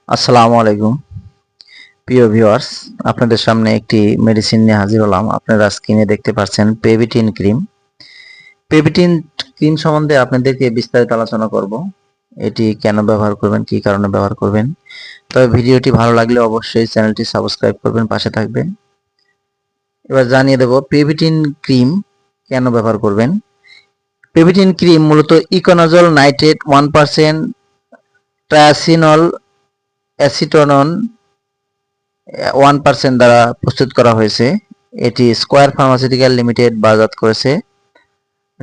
আসসালামু আলাইকুম প্রিয় ভিউয়ার্স, আপনাদের সামনে একটি মেডিসিন নিয়ে হাজির হলাম। আপনারা স্ক্রিনে দেখতে পাচ্ছেন পেভিটিন ক্রিম। পেভিটিন ক্রিম সম্বন্ধে আপনাদেরকে বিস্তারিত আলোচনা করব। এটি কেন ব্যবহার করবেন, কী কারণে ব্যবহার করবেন। তবে ভিডিওটি ভালো লাগলে অবশ্যই চ্যানেলটি সাবস্ক্রাইব করবেন, পাশে থাকবেন। এবার জানিয়ে দেব পেভিটিন ক্রিম কেন ব্যবহার করবেন। পেভিটিন ক্রিম মূলত ইকোনাজল নাইট্রেট 1% ট্রায়াসিনল অ্যাসিটোনন 1% দ্বারা প্রস্তুত করা হয়েছে। এটি স্কয়ার ফার্মাসিউটিক্যাল লিমিটেড বাজার করেছে।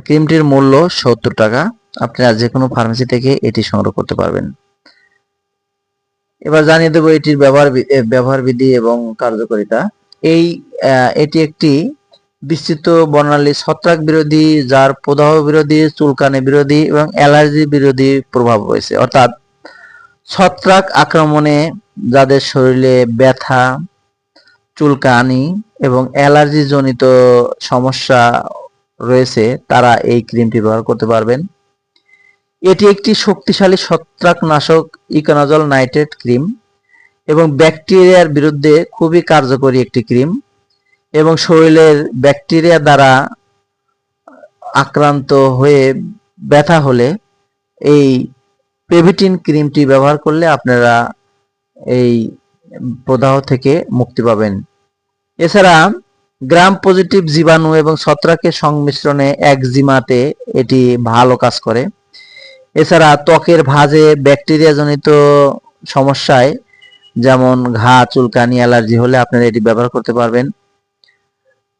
ক্রিমটির মূল্য 70 টাকা। আপনারা যে কোনো ফার্মেসি থেকে এটি সংগ্রহ করতে পারবেন। এবার জানিয়ে দেব এটির ব্যবহার বিধি এবং কার্যকারিতা। এটি একটি বিস্তৃত বর্ণালী ছত্রাক বিরোধী, যার প্রদাহ বিরোধী, চুলকানি বিরোধী এবং অ্যালার্জি বিরোধী প্রভাব রয়েছে। অর্থাৎ ছত্রাক আক্রমণে যাদের শরীরে ব্যথা, চুলকানি এবং অ্যালার্জি জনিত সমস্যা রয়েছে তারা এই ক্রিমটি ব্যবহার করতে পারবেন। এটি একটি শক্তিশালী ছত্রাকনাশক ইকোনাজল নাইট্রেট ক্রিম এবং ব্যাকটেরিয়ার বিরুদ্ধে খুবই কার্যকরী একটি ক্রিম, এবং শরীরের ব্যাকটেরিয়া দ্বারা আক্রান্ত হয়ে ব্যথা হলে এই পেভিটিন ক্রিমটি ব্যবহার করলে আপনারা এই প্রদাহ থেকে মুক্তি পাবেন। এছাড়া গ্রাম পজিটিভ জীবাণু এবং ছত্রাকের সংমিশ্রণে একজিমাতে এটি ভালো কাজ করে। এছাড়া ত্বকের ভাঁজে ব্যাকটেরিয়া জনিত সমস্যায়, যেমন ঘা, চুলকানি, অ্যালার্জি হলে আপনারা এটি ব্যবহার করতে পারবেন।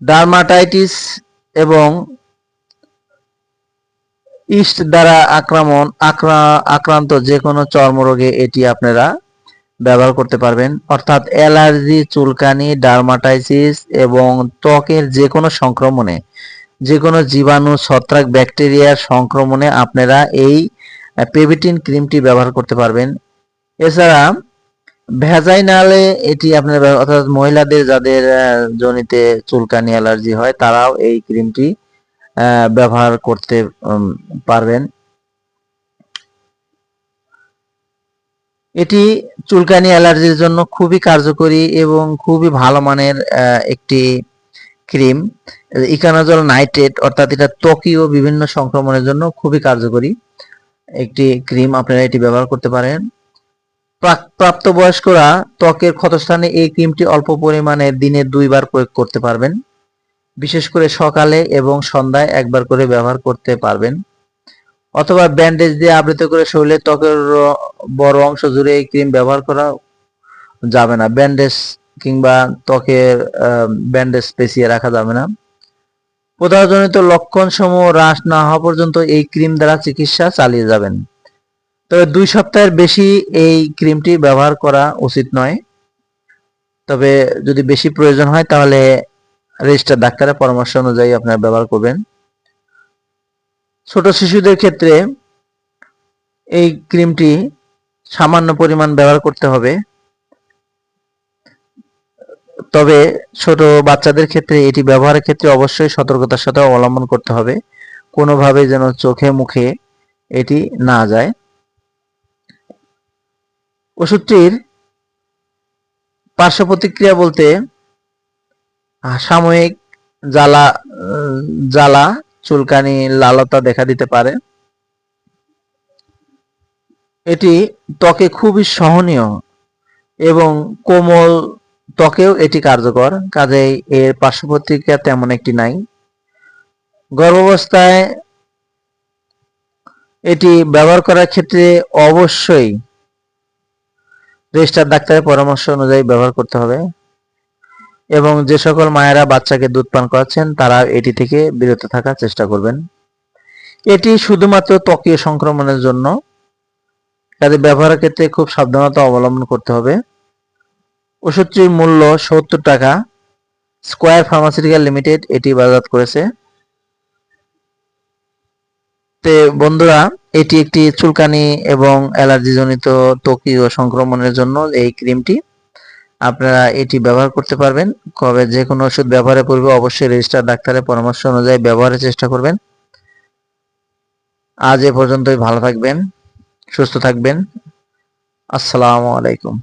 ডার্মাটাইটিস এবং ইস্ট দ্বারা আক্রান্ত যে কোনো চর্মরোগে এটি আপনারা ব্যবহার করতে পারবেন। অর্থাৎ অ্যালার্জি, চুলকানি, ডার্মাটাইটিস এবং ত্বকের যে কোনো সংক্রমণে, যে কোনো জীবাণু, ছত্রাক, ব্যাকটেরিয়ার সংক্রমণে আপনারা এই পেভিটিন ক্রিমটি ব্যবহার করতে পারবেন। এছাড়া ভ্যাজাইনালে এটি আপনার, অর্থাৎ মহিলাদের যাদের যোনিতে চুলকানি, অ্যালার্জি হয় তারাও এই ক্রিমটি ব্যবহার করতে পারবেন। এটি চুলকানি, অ্যালার্জির জন্য খুবই কার্যকরী এবং খুবই ভালো মানের একটি ক্রিম। ইকোনাজল নাইট্রেট, অর্থাৎ এটা ত্বকীয় বিভিন্ন সংক্রমণের জন্য খুবই কার্যকরী একটি ক্রিম। আপনারা এটি ব্যবহার করতে পারেন। প্রাপ্তবয়স্করা ত্বকের ক্ষতস্থানে এই ক্রিমটি অল্প পরিমাণে দিনে 2 বার প্রয়োগ করতে পারবেন। বিশেষ করে সকালে এবং সন্ধ্যায় একবার করে ব্যবহার করতে পারবেন। অথবা ব্যান্ডেজ দিয়ে আবৃত করে শরীরের ত্বকের বড় অংশ জুড়ে এই ক্রিম ব্যবহার করা যাবে না। ব্যান্ডেজ কিংবা ত্বকের ব্যান্ডেজ পেঁচিয়ে রাখা যাবে না। প্রদাহজনিত লক্ষণ সমূহ হ্রাস না হওয়া পর্যন্ত এই ক্রিম দ্বারা চিকিৎসা চালিয়ে যাবেন। তবে 2 সপ্তাহের বেশি এই ক্রিমটি ব্যবহার করা উচিত নয়। তবে যদি বেশি প্রয়োজন হয় তাহলে রেজিস্টার ডাক্তারের পরামর্শ অনুযায়ী আপনারা ব্যবহার করবেন। ছোট শিশুদের ক্ষেত্রে এই ক্রিমটি সামান্য পরিমাণ ব্যবহার করতে হবে। তবে ছোট বাচ্চাদের ক্ষেত্রে এটি ব্যবহারের ক্ষেত্রে অবশ্যই সতর্কতার সাথে অবলম্বন করতে হবে, কোনোভাবে যেন চোখে মুখে এটি না যায়। ওষুধটির পার্শ্ব প্রতিক্রিয়া বলতে সাময়িক জ্বালা, চুলকানি, লালতা দেখা দিতে পারে। এটি ত্বকে খুবই সহনীয় এবং কোমল ত্বকেও এটি কার্যকর, কাজেই এর পার্শ্ব প্রতিক্রিয়া তেমন একটি নাই। গর্ভাবস্থায় এটি ব্যবহার করার ক্ষেত্রে অবশ্যই রেজিস্টার ডাক্তারের পরামর্শ অনুযায়ী ব্যবহার করতে হবে, এবং যে সকল মায়েরা বাচ্চাকে দুধ পান করাচ্ছেন তারা এটি থেকে বিরত থাকার চেষ্টা করবেন। এটি শুধুমাত্র ত্বকীয় সংক্রমণের জন্য, কাজে ব্যবহারের ক্ষেত্রে খুব সাবধানতা অবলম্বন করতে হবে। ওষুধটির মূল্য 70 টাকা। স্কয়ার ফার্মাসিউটিক্যাল লিমিটেড এটি বাজার করেছে। বন্ধুরা, এটি একটি চুলকানি এবং অ্যালার্জি জনিত ত্বকীয় সংক্রমণের জন্য এই ক্রিমটি আপনারা এটি ব্যবহার করতে পারবেন। তবে যে কোনো ওষুধ ব্যবহারের পূর্বে অবশ্যই রেজিস্টার ডাক্তারের পরামর্শ অনুযায়ী ব্যবহারের চেষ্টা করবেন। আজ এ পর্যন্তই। ভালো থাকবেন, সুস্থ থাকবেন। আসসালামু আলাইকুম।